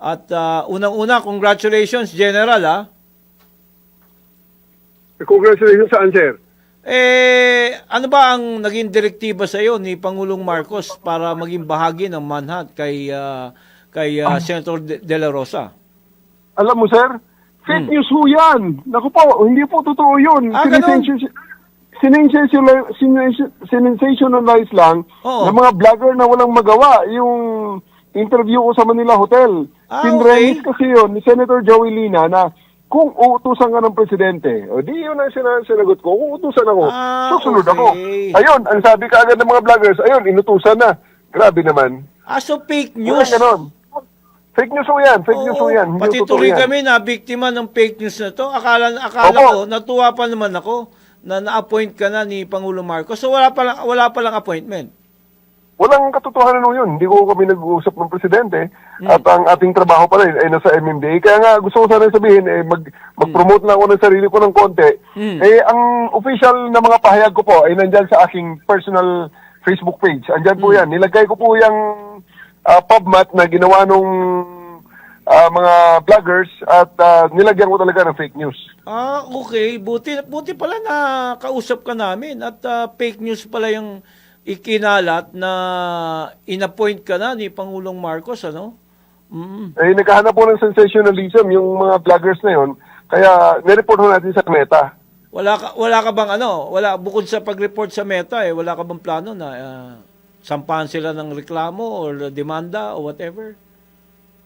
At unang-una, congratulations, General, ha? Congratulations saan, sir? Ano ba ang naging direktiba sa iyo ni Pangulong Marcos para maging bahagi ng manhunt kay Senator De La Rosa? Alam mo, sir, fake news ho yan. Naku po, hindi po totoo yun. Ganun? Sensationalize lang Oo. ng mga vlogger na walang magawa. Yung interview ko sa Manila Hotel. Pinremis Okay. kasi yun ni Senator Joey Lina na kung uutusan ka ng presidente, o di yun ang sinagot ko, kung uutusan ako, susunod ako. Okay. Ayun, ang sabi kaagad ng mga vloggers, ayun, inutusan na. Grabe naman. So fake Walang news. ganon. Fake news ho yan, fake news ho yan. Hindi Pati totoo tuloy yan. kami na biktima ng fake news na to. Akala Opo. ko, natuwa pa naman ako na na-appoint ka na ni Pangulong Marcos. So wala pa lang appointment. Walang katotohanan ho yun. Hindi ko kami nag-uusap ng presidente at ang ating trabaho pala ay nasa MMDA. Kaya nga gusto ko sana sabihin, mag-promote na ako ng sarili ko ng konti. Ang official na mga pahayag ko po ay nandyan sa aking personal Facebook page. Andyan po yan. Nilagay ko po yung PubMat na ginawa nung mga vloggers at nilagyan ko talaga ng fake news. Okay. Buti pala na kausap ka namin at fake news pala yung ikinalat na inappoint ka na ni Pangulong Marcos, ano? Naghahanap po ng sensationalism yung mga vloggers na yun. Kaya nireport ho natin sa Meta. Wala ka bang bukod sa pag-report sa Meta, wala ka bang plano na sampahan sila ng reklamo or demanda or whatever?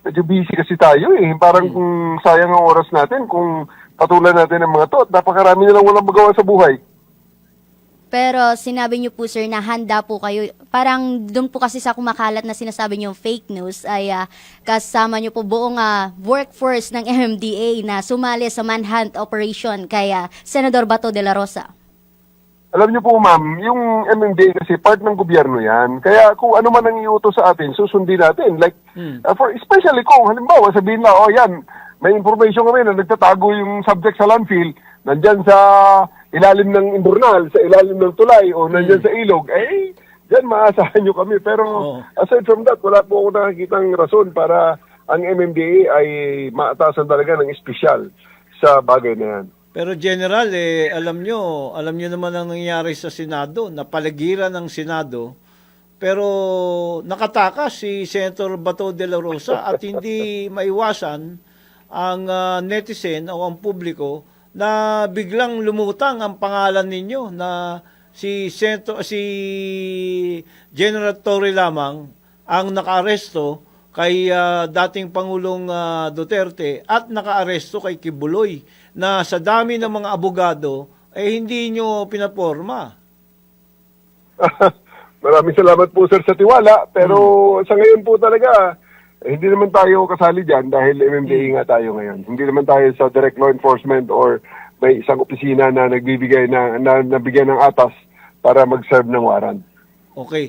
Medyo busy kasi tayo eh. Parang kung sayang ang oras natin, kung patulan natin ang mga to, at napakarami nilang walang magawa sa buhay. Pero sinabi niyo po, sir, na handa po kayo. Parang doon po kasi sa kumakalat na sinasabi niyo fake news ay kasama niyo po buong workforce ng MMDA na sumali sa manhunt operation kay Senador Bato de la Rosa. Alam niyo po, ma'am, yung MMDA kasi part ng gobyerno yan. Kaya kung ano man ang iutos sa atin, susundin natin. Like, especially kung halimbawa sabihin na, yan, may information kami na nagtatago yung subject sa landfill, nandyan sa ilalim ng Imburnal, sa ilalim ng tulay, o nandyan sa ilog, dyan maasahan nyo kami. Pero aside from that, wala po ako nakikitang rason para ang MMDA ay maatasan talaga ng espesyal sa bagay na yan. Pero General, alam nyo naman ang nangyayari sa Senado, napaligiran ng Senado, pero nakatakas si Senator Bato de la Rosa at hindi maiwasan ang netizen o ang publiko na biglang lumutang ang pangalan ninyo na si General Torre lamang ang nakaaresto kay dating Pangulong Duterte at nakaaresto kay Kibuloy na sa dami ng mga abogado hindi nyo pinaporma. Maraming salamat po, sir, sa tiwala. Pero sa ngayon po talaga, hindi naman tayo kasali dyan dahil MMDA nga tayo ngayon. Hindi naman tayo sa direct law enforcement or may isang opisina na nagbibigay na nabigyan ng atas para mag-serve ng warrant. Okay.